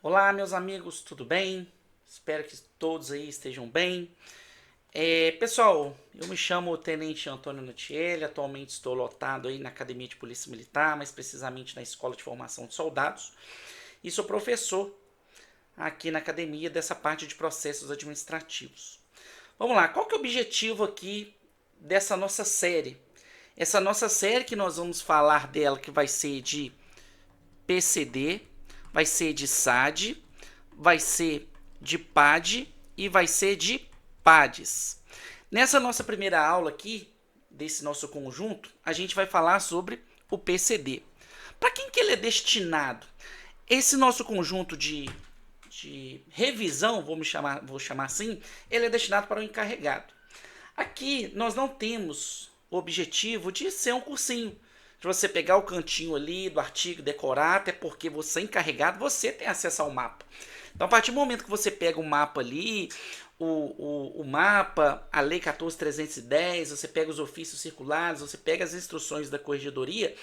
Olá, meus amigos, tudo bem? Espero que todos aí estejam bem. Pessoal, eu me chamo Tenente Antônio Nutielli, atualmente estou lotado aí na Academia de Polícia Militar, mais precisamente na Escola de Formação de Soldados, e sou professor aqui na academia dessa parte de processos administrativos. Vamos lá, qual que é o objetivo aqui dessa nossa série? Essa nossa série que nós vamos falar dela, que vai ser de PCD, vai ser de SAD, vai ser de PAD e vai ser de PADs. Nessa nossa primeira aula aqui, desse nosso conjunto, a gente vai falar sobre o PCD. Para quem que ele é destinado? Esse nosso conjunto de revisão, vou chamar assim, ele é destinado para o encarregado. Aqui nós não temos o objetivo de ser um cursinho, de você pegar o cantinho ali do artigo, decorar, até porque você é encarregado, você tem acesso ao mapa. Então, a partir do momento que você pega o mapa ali, o mapa, a Lei 14.310, você pega os ofícios circulares, você pega as instruções da corregedoria,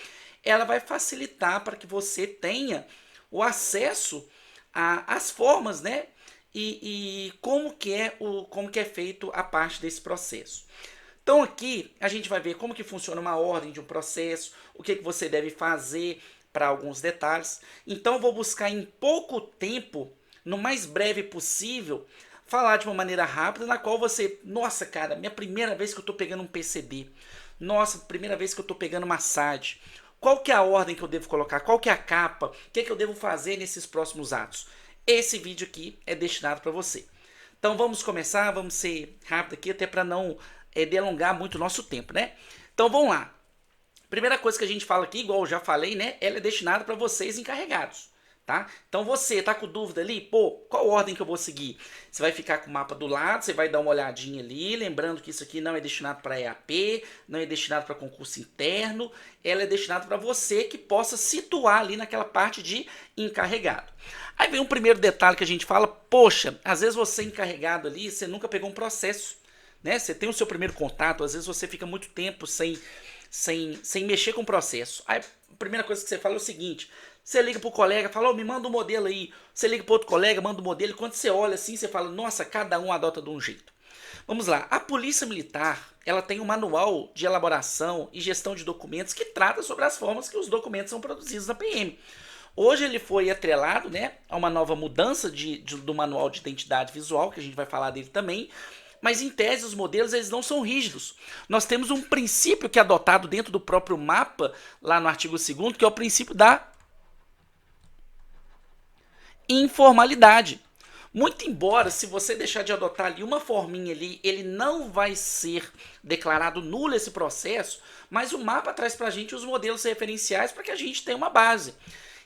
ela vai facilitar para que você tenha o acesso às formas, né? E como que é feito a parte desse processo. Então aqui a gente vai ver como que funciona uma ordem de um processo, o que você deve fazer para alguns detalhes. Então eu vou buscar em pouco tempo, no mais breve possível, falar de uma maneira rápida na qual você, nossa cara, minha primeira vez que eu estou pegando um PCD, nossa, primeira vez que eu estou pegando uma SAD, qual que é a ordem que eu devo colocar, qual que é a capa, o que, que eu devo fazer nesses próximos atos. Esse vídeo aqui é destinado para você. Então vamos começar, vamos ser rápido aqui, até para não delongar muito o nosso tempo, né? Então vamos lá. Primeira coisa que a gente fala aqui, igual eu já falei, né? Ela é destinada para vocês encarregados, tá? Então você tá com dúvida ali, pô, qual ordem que eu vou seguir? Você vai ficar com o mapa do lado, você vai dar uma olhadinha ali, lembrando que isso aqui não é destinado para EAP, não é destinado para concurso interno, ela é destinada para você que possa situar ali naquela parte de encarregado. Aí vem um primeiro detalhe que a gente fala, poxa, às vezes você é encarregado ali, você nunca pegou um processo, né? Você tem o seu primeiro contato, às vezes você fica muito tempo sem mexer com o processo. Aí a primeira coisa que você fala é o seguinte, você liga pro colega, fala, oh, me manda um modelo aí. Você liga pro outro colega, manda um modelo, e quando você olha assim, você fala, nossa, cada um adota de um jeito. Vamos lá, a Polícia Militar, ela tem um manual de elaboração e gestão de documentos que trata sobre as formas que os documentos são produzidos na PM. Hoje ele foi atrelado, né, a uma nova mudança do manual de identidade visual, que a gente vai falar dele também, mas em tese os modelos eles não são rígidos. Nós temos um princípio que é adotado dentro do próprio mapa, lá no artigo 2º, que é o princípio da informalidade. Muito embora, se você deixar de adotar ali uma forminha ali, ele não vai ser declarado nulo esse processo, mas o mapa traz para a gente os modelos referenciais para que a gente tenha uma base.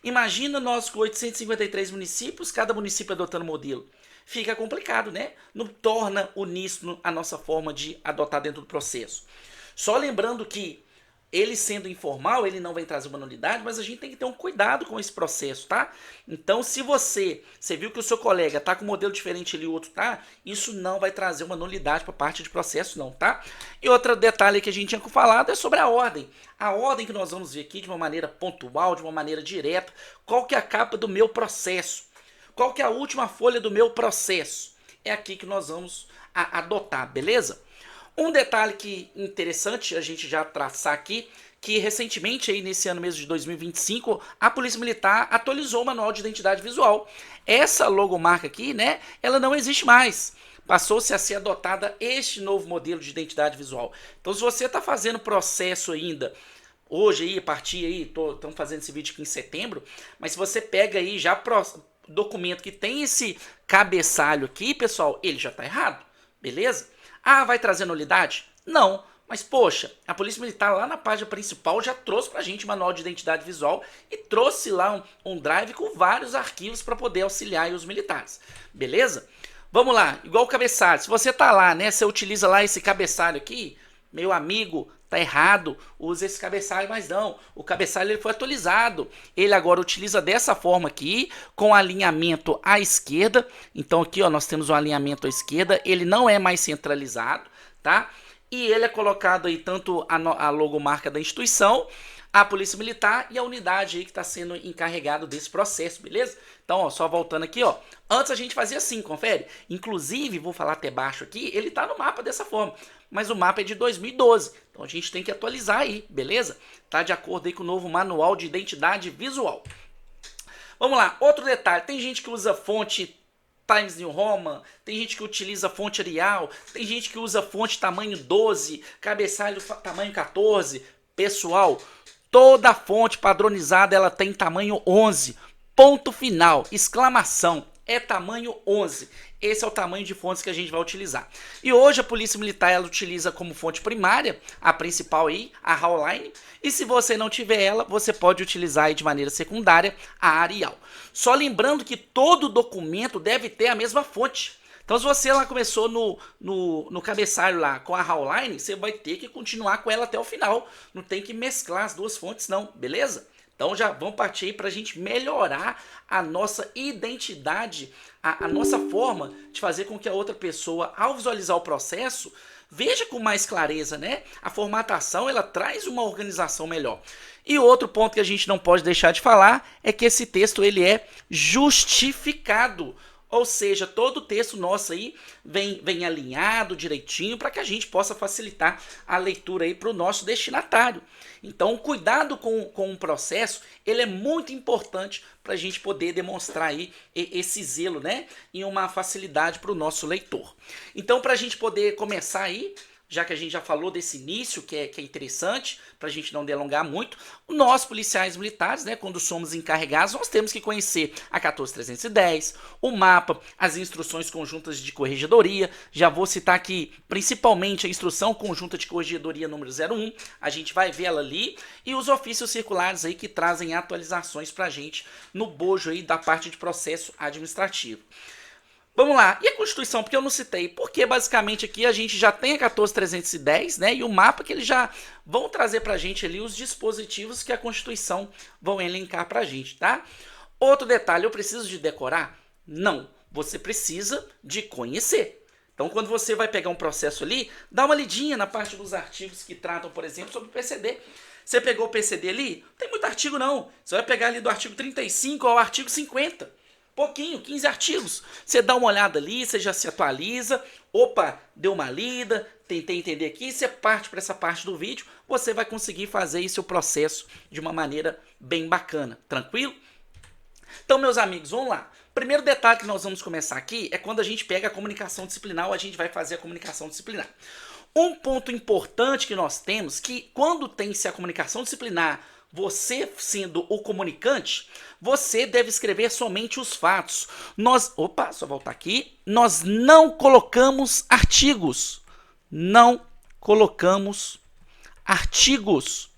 Imagina nós com 853 municípios, cada município adotando modelo. Fica complicado, né? Não torna uníssono a nossa forma de adotar dentro do processo. Só lembrando que ele sendo informal, ele não vai trazer uma nulidade, mas a gente tem que ter um cuidado com esse processo, tá? Então, se você viu que o seu colega tá com um modelo diferente ali e o outro tá, isso não vai trazer uma nulidade para parte de processo não, tá? E outro detalhe que a gente tinha falado é sobre a ordem. A ordem que nós vamos ver aqui de uma maneira pontual, de uma maneira direta, qual que é a capa do meu processo? Qual que é a última folha do meu processo? É aqui que nós vamos adotar, beleza? Um detalhe que interessante a gente já traçar aqui, que recentemente aí nesse ano mesmo de 2025, a Polícia Militar atualizou o manual de identidade visual. Essa logomarca aqui, né, ela não existe mais. Passou-se a ser adotada este novo modelo de identidade visual. Então, se você está fazendo processo ainda hoje aí, a partir aí, estamos fazendo esse vídeo aqui em setembro, mas se você pega aí já documento que tem esse cabeçalho aqui, pessoal, ele já está errado, beleza? Ah, vai trazer nulidade? Não, mas poxa, a Polícia Militar lá na página principal já trouxe pra gente o manual de identidade visual e trouxe lá um drive com vários arquivos para poder auxiliar os militares, beleza? Vamos lá, igual o cabeçalho, se você tá lá, né, você utiliza lá esse cabeçalho aqui, meu amigo, tá errado, usa esse cabeçalho, mas não, o cabeçalho ele foi atualizado, ele agora utiliza dessa forma aqui, com alinhamento à esquerda, então aqui ó, nós temos um alinhamento à esquerda, ele não é mais centralizado, tá? E ele é colocado aí tanto a logomarca da instituição, a Polícia Militar e a unidade aí que está sendo encarregado desse processo, beleza? Então, ó, só voltando aqui, ó. Antes a gente fazia assim, confere? Inclusive, vou falar até baixo aqui, ele tá no mapa dessa forma. Mas o mapa é de 2012. Então a gente tem que atualizar aí, beleza? Tá de acordo aí com o novo Manual de Identidade Visual. Vamos lá, outro detalhe. Tem gente que usa fonte Times New Roman, tem gente que utiliza fonte Arial, tem gente que usa fonte tamanho 12, cabeçalho tamanho 14. Pessoal, toda fonte padronizada ela tem tamanho 11. Ponto final, exclamação, é tamanho 11. Esse é o tamanho de fontes que a gente vai utilizar. E hoje a Polícia Militar ela utiliza como fonte primária, a principal aí, a Howline. E se você não tiver ela, você pode utilizar aí de maneira secundária a Arial. Só lembrando que todo documento deve ter a mesma fonte. Então se você lá começou no cabeçalho lá com a Howline, você vai ter que continuar com ela até o final. Não tem que mesclar as duas fontes não, beleza? Então já vamos partir aí para a gente melhorar a nossa identidade, a nossa forma de fazer com que a outra pessoa, ao visualizar o processo, veja com mais clareza, né? A formatação ela traz uma organização melhor. E outro ponto que a gente não pode deixar de falar é que esse texto ele é justificado. Ou seja, todo o texto nosso aí vem alinhado direitinho para que a gente possa facilitar a leitura aí para o nosso destinatário. Então, cuidado com o processo, ele é muito importante para a gente poder demonstrar aí esse zelo, né? E uma facilidade para o nosso leitor. Então, para a gente poder começar aí, já que a gente já falou desse início, que é interessante, para a gente não delongar muito, nós, policiais militares, né, quando somos encarregados, nós temos que conhecer a 14310, o mapa, as instruções conjuntas de corregedoria. Já vou citar aqui, principalmente, a instrução conjunta de corregedoria número 01, a gente vai ver ela ali, e os ofícios circulares aí que trazem atualizações para a gente no bojo aí da parte de processo administrativo. Vamos lá, e a Constituição, porque eu não citei? Porque basicamente aqui a gente já tem a 14310, né, e o mapa que eles já vão trazer pra gente ali os dispositivos que a Constituição vão elencar pra gente, tá? Outro detalhe, eu preciso de decorar? Não, você precisa de conhecer. Então quando você vai pegar um processo ali, dá uma lidinha na parte dos artigos que tratam, por exemplo, sobre o PCD. Você pegou o PCD ali? Não tem muito artigo não, você vai pegar ali do artigo 35 ao artigo 50. Pouquinho, 15 artigos. Você dá uma olhada ali, você já se atualiza. Opa, deu uma lida, tentei entender aqui. Você parte para essa parte do vídeo, você vai conseguir fazer aí seu processo de uma maneira bem bacana. Tranquilo? Então, meus amigos, vamos lá. Primeiro detalhe que nós vamos começar aqui é quando a gente pega a comunicação disciplinar ou a gente vai fazer a comunicação disciplinar. Um ponto importante que nós temos que quando tem-se a comunicação disciplinar, você sendo o comunicante, você deve escrever somente os fatos. Só voltar aqui. Nós não colocamos artigos. Não colocamos artigos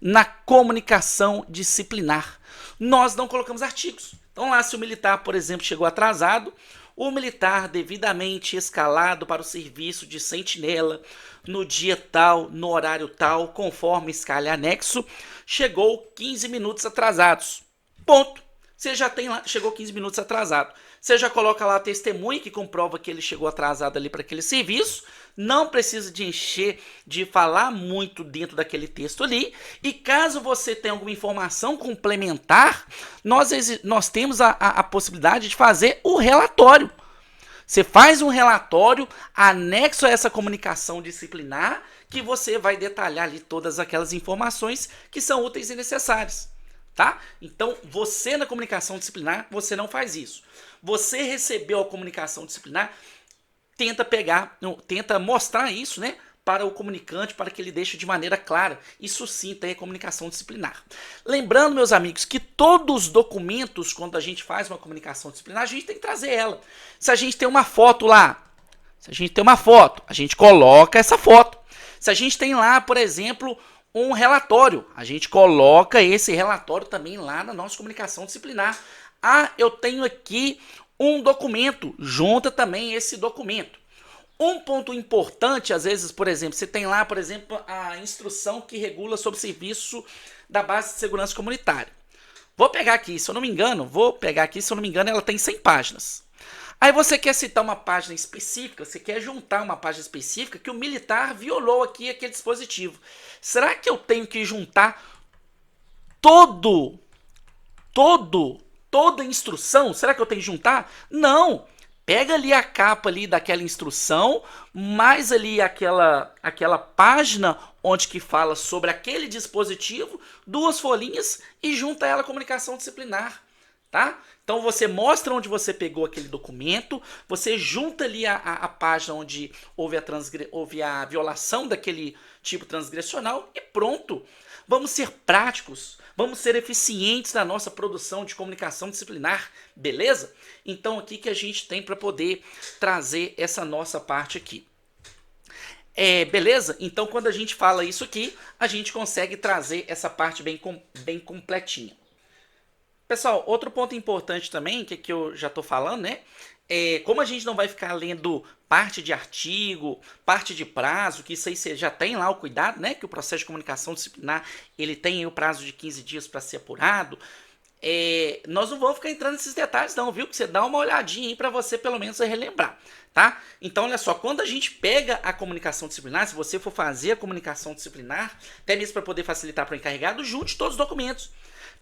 na comunicação disciplinar. Nós não colocamos artigos. Então lá, se o militar, por exemplo, chegou atrasado, o militar devidamente escalado para o serviço de sentinela no dia tal, no horário tal, conforme escala e anexo, chegou 15 minutos atrasados. Ponto. Você já tem lá, chegou 15 minutos atrasado. Você já coloca lá a testemunha que comprova que ele chegou atrasado ali para aquele serviço. Não precisa de encher, de falar muito dentro daquele texto ali. E caso você tenha alguma informação complementar, nós temos a possibilidade de fazer o relatório. Você faz um relatório anexo a essa comunicação disciplinar que você vai detalhar ali todas aquelas informações que são úteis e necessárias, tá? Então, você na comunicação disciplinar, você não faz isso. Você recebeu a comunicação disciplinar, tenta mostrar isso, né, para o comunicante, para que ele deixe de maneira clara e sucinta a comunicação disciplinar. Lembrando, meus amigos, que todos os documentos, quando a gente faz uma comunicação disciplinar, a gente tem que trazer ela. Se a gente tem uma foto lá, a gente coloca essa foto. Se a gente tem lá, por exemplo, um relatório, a gente coloca esse relatório também lá na nossa comunicação disciplinar. Ah, eu tenho aqui um documento, junta também esse documento. Um ponto importante, às vezes, por exemplo, você tem lá, por exemplo, a instrução que regula sobre o serviço da base de segurança comunitária. Vou pegar aqui, se eu não me engano, ela tem 100 páginas. Aí você quer citar uma página específica, você quer juntar uma página específica que o militar violou aqui aquele dispositivo. Será que eu tenho que juntar toda instrução? Será que eu tenho que juntar? Não. Pega ali a capa ali daquela instrução, mais ali aquela página onde que fala sobre aquele dispositivo, 2 folhinhas e junta ela à comunicação disciplinar, tá? Então você mostra onde você pegou aquele documento, você junta ali a página onde houve a violação daquele tipo transgressional e pronto. Vamos ser práticos, vamos ser eficientes na nossa produção de comunicação disciplinar, beleza? Então aqui que a gente tem para poder trazer essa nossa parte aqui. Beleza? Então quando a gente fala isso aqui, a gente consegue trazer essa parte bem completinha. Pessoal, outro ponto importante também, que eu já estou falando, né? Como a gente não vai ficar lendo parte de artigo, parte de prazo, que isso aí você já tem lá o cuidado, né? Que o processo de comunicação disciplinar, ele tem o prazo de 15 dias para ser apurado. Nós não vamos ficar entrando nesses detalhes não, viu? Que você dá uma olhadinha aí para você pelo menos relembrar, tá? Então, olha só, quando a gente pega a comunicação disciplinar, se você for fazer a comunicação disciplinar, até mesmo para poder facilitar para o encarregado, junte todos os documentos.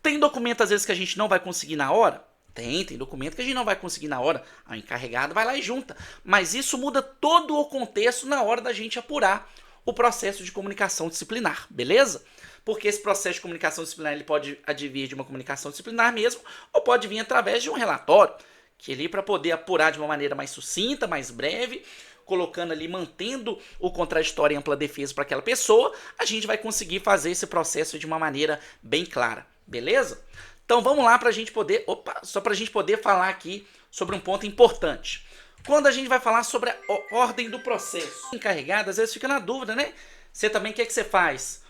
Tem documento, às vezes, que a gente não vai conseguir na hora? Tem documento que a gente não vai conseguir na hora. O encarregado vai lá e junta. Mas isso muda todo o contexto na hora da gente apurar o processo de comunicação disciplinar, beleza? Porque esse processo de comunicação disciplinar ele pode advir de uma comunicação disciplinar mesmo, ou pode vir através de um relatório, que ali para poder apurar de uma maneira mais sucinta, mais breve, colocando ali, mantendo o contraditório e ampla defesa para aquela pessoa, a gente vai conseguir fazer esse processo de uma maneira bem clara. Beleza? Então vamos lá para a gente poder, só para a gente poder falar aqui sobre um ponto importante. Quando a gente vai falar sobre a ordem do processo, encarregado às vezes fica na dúvida, né? Você também, o que você faz?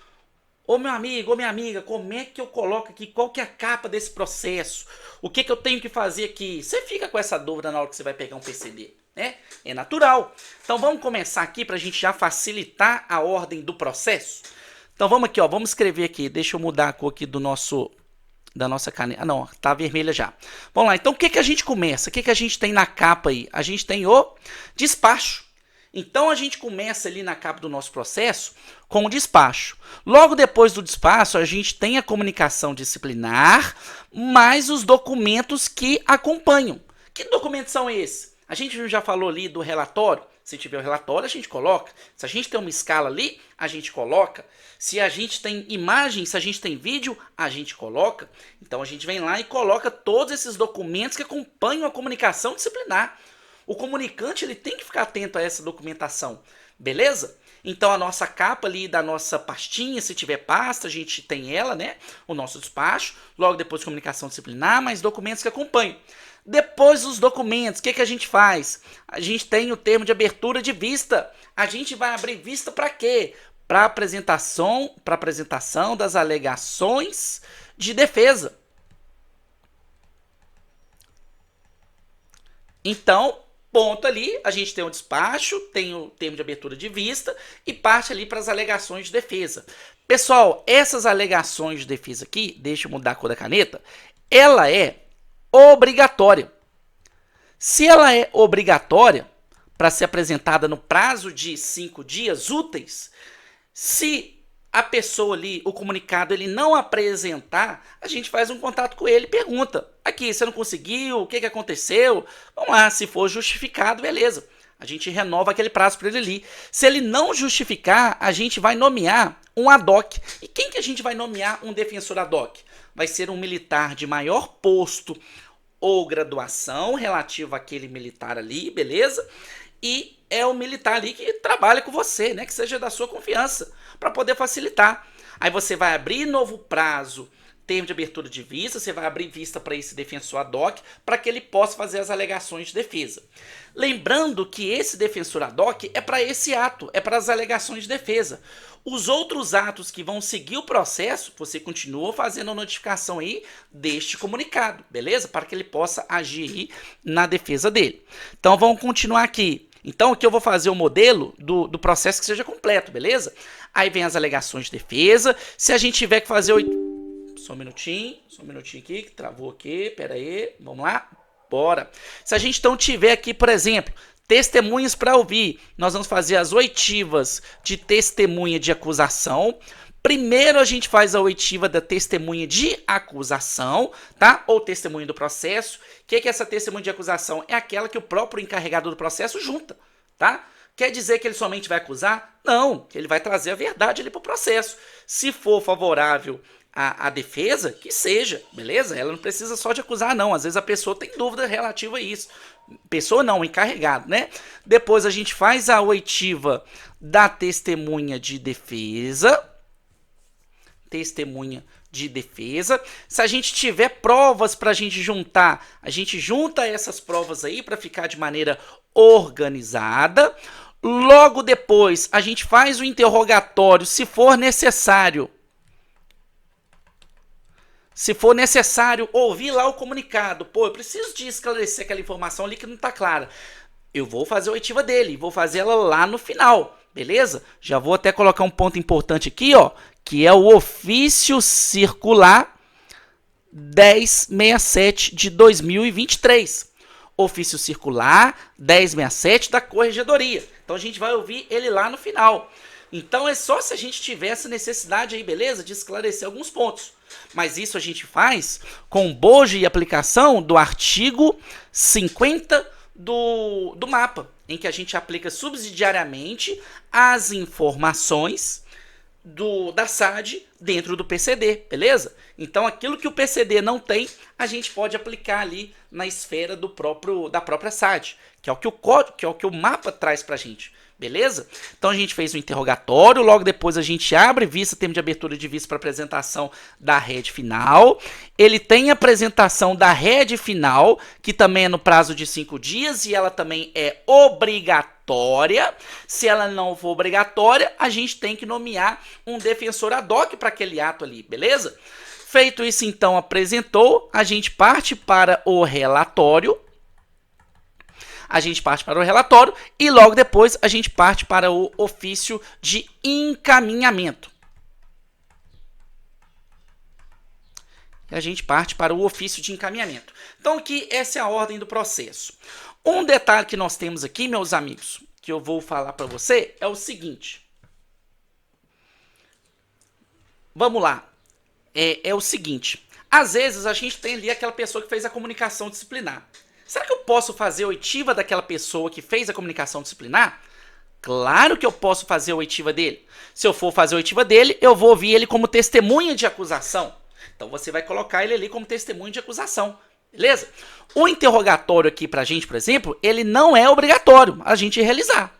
Ô meu amigo, ô minha amiga, como é que eu coloco aqui, qual que é a capa desse processo? O que eu tenho que fazer aqui? Você fica com essa dúvida na hora que você vai pegar um PCD, né? É natural. Então vamos começar aqui para a gente já facilitar a ordem do processo. Então vamos aqui, ó, vamos escrever aqui, deixa eu mudar a cor aqui da nossa caneta, não, tá vermelha já. Vamos lá, então o que a gente começa? O que a gente tem na capa aí? A gente tem o despacho. Então a gente começa ali na capa do nosso processo com o despacho. Logo depois do despacho, a gente tem a comunicação disciplinar, mais os documentos que acompanham. Que documentos são esses? A gente já falou ali do relatório. Se tiver o relatório, a gente coloca. Se a gente tem uma escala ali, a gente coloca. Se a gente tem imagem, se a gente tem vídeo, a gente coloca. Então a gente vem lá e coloca todos esses documentos que acompanham a comunicação disciplinar. O comunicante ele tem que ficar atento a essa documentação, beleza? Então a nossa capa ali da nossa pastinha, se tiver pasta, a gente tem ela, né? O nosso despacho, logo depois comunicação disciplinar, mais documentos que acompanham. Depois dos documentos, o que a gente faz? A gente tem o termo de abertura de vista. A gente vai abrir vista para quê? Para apresentação das alegações de defesa. Então, ponto ali, a gente tem o despacho, tem o termo de abertura de vista e parte ali para as alegações de defesa. Pessoal, essas alegações de defesa aqui, deixa eu mudar a cor da caneta, ela é obrigatória. Se ela é obrigatória para ser apresentada no prazo de 5 dias úteis, se a pessoa ali, o comunicado, ele não apresentar, a gente faz um contato com ele e pergunta, aqui, você não conseguiu, o que aconteceu? Vamos lá, se for justificado, beleza. A gente renova aquele prazo para ele ali. Se ele não justificar, a gente vai nomear um ad hoc. E quem que a gente vai nomear um defensor ad hoc? Vai ser um militar de maior posto ou graduação relativo àquele militar ali, beleza? E é o militar ali que trabalha com você, né? Que seja da sua confiança, para poder facilitar. Aí você vai abrir novo prazo, termo de abertura de vista, você vai abrir vista para esse defensor ad hoc, para que ele possa fazer as alegações de defesa. Lembrando que esse defensor ad hoc é para esse ato, é para as alegações de defesa. Os outros atos que vão seguir o processo, você continua fazendo a notificação aí deste comunicado, beleza? Para que ele possa agir aí na defesa dele. Então vamos continuar aqui. Então aqui eu vou fazer o modelo do processo que seja completo, beleza? Aí vem as alegações de defesa. Se a gente tiver que fazer... Só um minutinho aqui, que travou aqui, pera aí, vamos lá, bora. Se a gente então tiver aqui, por exemplo, testemunhas para ouvir, nós vamos fazer as oitivas de testemunha de acusação, Primeiro a gente faz a oitiva da testemunha de acusação, tá? Ou testemunha do processo. O que é essa testemunha de acusação? É aquela que o próprio encarregado do processo junta, tá? Quer dizer que ele somente vai acusar? Não, ele vai trazer a verdade ali para o processo. Se for favorável à defesa, que seja, beleza? Ela não precisa só de acusar, não. Às vezes a pessoa tem dúvida relativa a isso. Pessoa não, o encarregado, né? Depois a gente faz a oitiva da testemunha de defesa. Testemunha de defesa. Se a gente tiver provas para a gente juntar, a gente junta essas provas aí para ficar de maneira organizada. Logo depois, a gente faz o interrogatório, se for necessário. Se for necessário ouvir lá o comunicado, pô, eu preciso de esclarecer aquela informação ali que não está clara. Eu vou fazer a oitiva dele, vou fazer ela lá no final, beleza? Já vou até colocar um ponto importante aqui, ó, que é o ofício circular 1067 de 2023. Ofício circular 1067 da Corregedoria. Então a gente vai ouvir ele lá no final. Então é só se a gente tiver essa necessidade aí, beleza? De esclarecer alguns pontos. Mas isso a gente faz com bojo e aplicação do artigo 50 do mapa, em que a gente aplica subsidiariamente as informações da SAD dentro do PCD, beleza? Então aquilo que o PCD não tem, a gente pode aplicar ali na esfera da própria SAD, que é o que o código, que é o que o mapa traz pra gente, beleza? Então a gente fez o interrogatório, logo depois a gente abre vista, termo de abertura de vista para apresentação da rede final. Ele tem a apresentação da rede final, que também é no prazo de 5 dias e ela também é obrigatória. Se ela não for obrigatória, a gente tem que nomear um defensor ad hoc para aquele ato ali, beleza? Feito isso, então, apresentou, a gente parte para o relatório. E logo depois a gente parte para o ofício de encaminhamento. Então aqui essa é a ordem do processo. Um detalhe que nós temos aqui, meus amigos, que eu vou falar para você é o seguinte. Vamos lá. É o seguinte. Às vezes a gente tem ali aquela pessoa que fez a comunicação disciplinar. Será que eu posso fazer a oitiva daquela pessoa que fez a comunicação disciplinar? Claro que eu posso fazer a oitiva dele. Se eu for fazer a oitiva dele, eu vou ouvir ele como testemunha de acusação. Então você vai colocar ele ali como testemunha de acusação, beleza? O interrogatório aqui pra gente, por exemplo, ele não é obrigatório a gente realizar.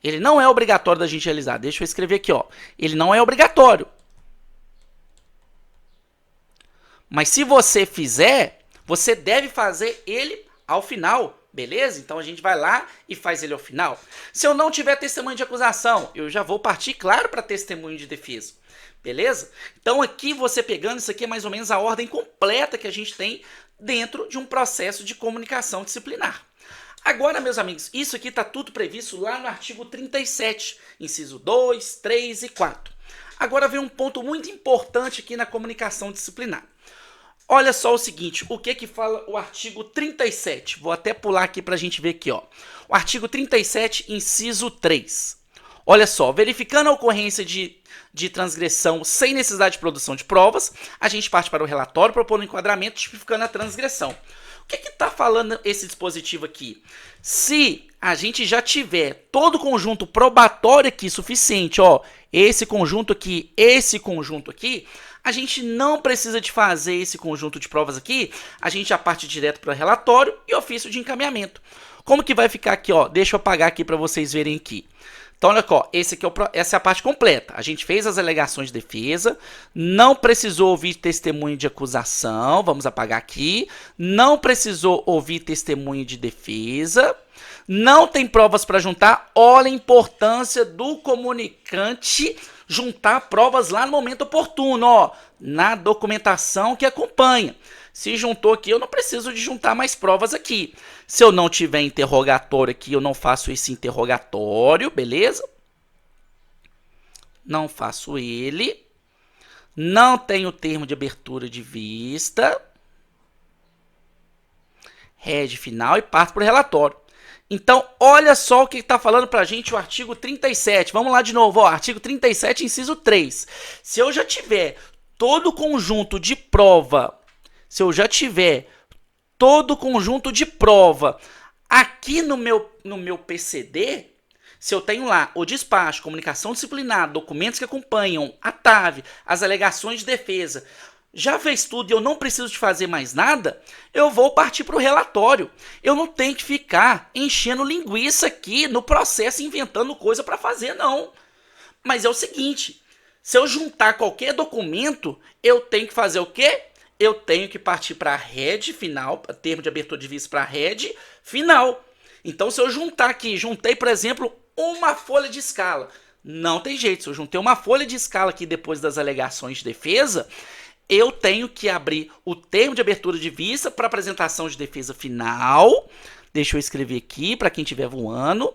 Ele não é obrigatório da gente realizar. Deixa eu escrever aqui, ó. Ele não é obrigatório. Mas se você fizer, você deve fazer ele ao final, beleza? Então a gente vai lá e faz ele ao final. Se eu não tiver testemunho de acusação, eu já vou partir, claro, para testemunho de defesa, beleza? Então aqui você pegando, isso aqui é mais ou menos a ordem completa que a gente tem dentro de um processo de comunicação disciplinar. Agora, meus amigos, isso aqui está tudo previsto lá no artigo 37, inciso 2, 3 e 4. Agora vem um ponto muito importante aqui na comunicação disciplinar. Olha só o seguinte, o que fala o artigo 37? Vou até pular aqui para a gente ver aqui, ó. O artigo 37, inciso 3. Olha só, verificando a ocorrência de transgressão sem necessidade de produção de provas, a gente parte para o relatório propondo enquadramento tipificando a transgressão. O que está falando esse dispositivo aqui? Se a gente já tiver todo o conjunto probatório aqui suficiente, ó, esse conjunto aqui, a gente não precisa de fazer esse conjunto de provas aqui, a gente já parte direto para o relatório e ofício de encaminhamento. Como que vai ficar aqui, ó? Deixa eu apagar aqui para vocês verem aqui. Então, olha aqui, essa é a parte completa. A gente fez as alegações de defesa, não precisou ouvir testemunho de acusação, vamos apagar aqui, não precisou ouvir testemunho de defesa, não tem provas para juntar. Olha a importância do comunicante juntar provas lá no momento oportuno, ó, na documentação que acompanha. Se juntou aqui, eu não preciso de juntar mais provas aqui. Se eu não tiver interrogatório aqui, eu não faço esse interrogatório, beleza? Não faço ele. Não tenho termo de abertura de vista. Rede final e parto para o relatório. Então, olha só o que está falando para a gente o artigo 37. Vamos lá de novo, ó, artigo 37, inciso 3. Se eu já tiver todo o conjunto de prova, aqui no meu PCD, se eu tenho lá o despacho, comunicação disciplinar, documentos que acompanham, a TAV, as alegações de defesa, já fez tudo e eu não preciso de fazer mais nada, eu vou partir para o relatório. Eu não tenho que ficar enchendo linguiça aqui no processo, inventando coisa para fazer, não. Mas é o seguinte, se eu juntar qualquer documento, eu tenho que fazer o quê? Eu tenho que partir para a head final, termo de abertura de vista para a head final. Então, se eu juntar aqui, juntei, por exemplo, uma folha de escala, não tem jeito. Se eu juntei uma folha de escala aqui depois das alegações de defesa, eu tenho que abrir o termo de abertura de vista para apresentação de defesa final. Deixa eu escrever aqui para quem estiver voando.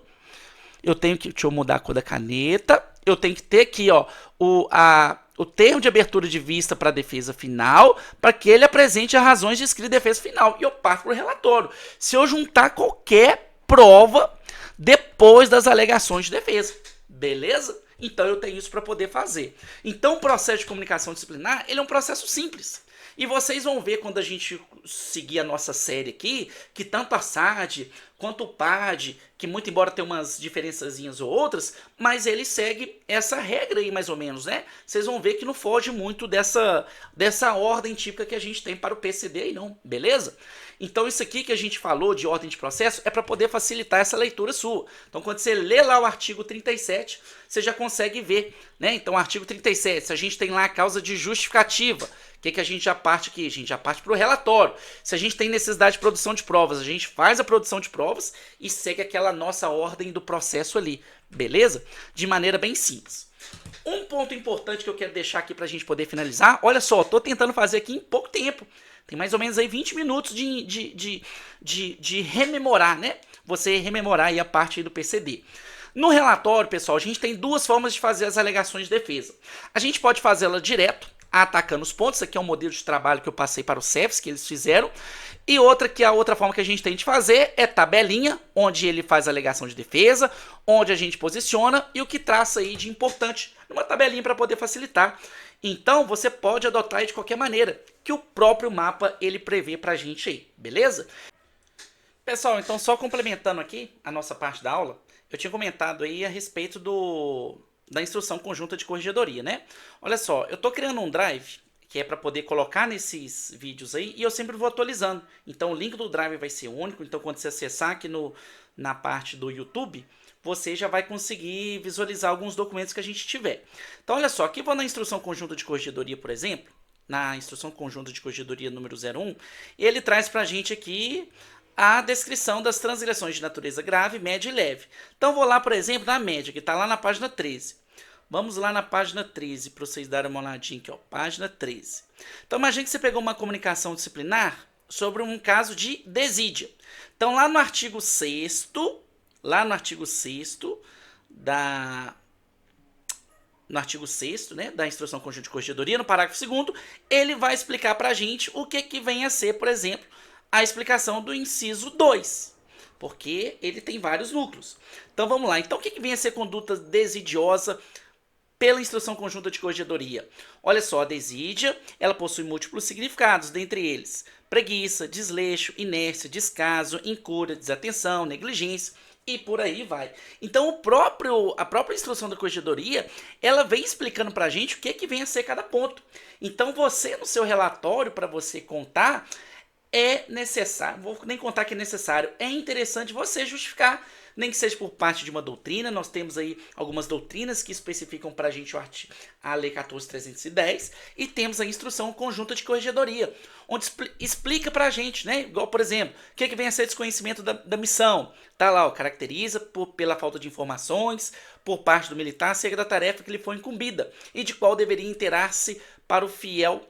Deixa eu mudar a cor da caneta. Eu tenho que ter aqui, ó, o termo de abertura de vista para a defesa final, para que ele apresente as razões de escrita de defesa final. E eu parto para o relatório. Se eu juntar qualquer prova depois das alegações de defesa. Beleza? Então eu tenho isso para poder fazer. Então o processo de comunicação disciplinar, ele é um processo simples. E vocês vão ver quando a gente seguir a nossa série aqui, que tanto a SAD quanto o PAD, que muito embora tenha umas diferençazinhas ou outras, mas ele segue essa regra aí mais ou menos, né? Vocês vão ver que não foge muito dessa ordem típica que a gente tem para o PCD aí não, beleza? Então isso aqui que a gente falou de ordem de processo é para poder facilitar essa leitura sua. Então quando você lê lá o artigo 37, você já consegue ver, né? Então o artigo 37, se a gente tem lá a causa de justificativa, o que a gente já parte aqui? A gente já parte para o relatório. Se a gente tem necessidade de produção de provas, a gente faz a produção de provas e segue aquela nossa ordem do processo ali, beleza? De maneira bem simples. Um ponto importante que eu quero deixar aqui para a gente poder finalizar, olha só, estou tentando fazer aqui em pouco tempo. Tem mais ou menos aí 20 minutos de rememorar, né? Você rememorar aí a parte aí do PCD. No relatório, pessoal, a gente tem duas formas de fazer as alegações de defesa. A gente pode fazê-la direto, atacando os pontos. Esse aqui é um modelo de trabalho que eu passei para o CEFS, que eles fizeram. E a outra forma que a gente tem de fazer é tabelinha, onde ele faz a alegação de defesa, onde a gente posiciona e o que traça aí de importante numa tabelinha para poder facilitar. Então, você pode adotar aí de qualquer maneira, que o próprio mapa ele prevê para a gente aí, beleza? Pessoal, então só complementando aqui a nossa parte da aula, eu tinha comentado aí a respeito da instrução conjunta de corregedoria, né? Olha só, eu estou criando um drive que é para poder colocar nesses vídeos aí e eu sempre vou atualizando. Então o link do drive vai ser único, então quando você acessar aqui na parte do YouTube, você já vai conseguir visualizar alguns documentos que a gente tiver. Então olha só, aqui vou na instrução conjunta de corregedoria, por exemplo, na instrução conjunta de corregedoria número 01, ele traz para a gente aqui a descrição das transgressões de natureza grave, média e leve. Então vou lá, por exemplo, na média, que está lá na página 13. Vamos lá na página 13, para vocês darem uma olhadinha aqui, ó, página 13. Então imagine que você pegou uma comunicação disciplinar sobre um caso de desídia. Então lá no artigo 6º, né, da instrução conjunta de corregedoria, no parágrafo 2º, ele vai explicar para a gente o que vem a ser, por exemplo, a explicação do inciso 2, porque ele tem vários núcleos. Então vamos lá. Então o que vem a ser conduta desidiosa pela instrução conjunta de corregedoria? Olha só, a desídia, ela possui múltiplos significados, dentre eles preguiça, desleixo, inércia, descaso, incúria, desatenção, negligência e por aí vai. Então a própria instrução da corregedoria, ela vem explicando para a gente o que vem a ser cada ponto. Então você, no seu relatório, para você contar, é necessário, vou nem contar que é necessário, é interessante você justificar, nem que seja por parte de uma doutrina. Nós temos aí algumas doutrinas que especificam para a gente a Lei 14.310 e temos a instrução conjunta de corregedoria, onde explica para a gente, né? Igual, por exemplo, o que vem a ser desconhecimento da missão. Tá lá, ó, caracteriza pela falta de informações por parte do militar acerca da tarefa que lhe foi incumbida e de qual deveria interar-se para o fiel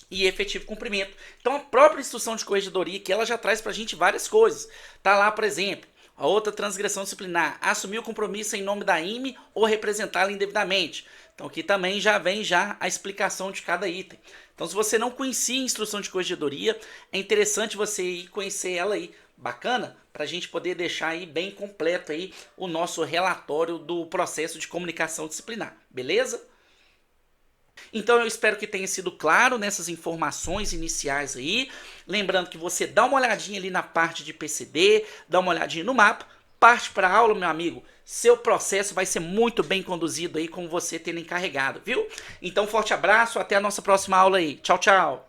e efetivo cumprimento. Então a própria instrução de corregedoria, que ela já traz para a gente várias coisas. Tá lá, por exemplo, a outra transgressão disciplinar, assumir o compromisso em nome da IME ou representá-la indevidamente. Então aqui também já vem a explicação de cada item. Então se você não conhecia a instrução de corregedoria, é interessante você ir conhecer ela aí, Bacana? Para a gente poder deixar aí bem completo aí o nosso relatório do processo de comunicação disciplinar, beleza? Então eu espero que tenha sido claro nessas informações iniciais aí. Lembrando que você dá uma olhadinha ali na parte de PCD, dá uma olhadinha no mapa, parte para a aula, meu amigo. Seu processo vai ser muito bem conduzido aí com você tendo encarregado, viu? Então forte abraço, até a nossa próxima aula aí. Tchau, tchau.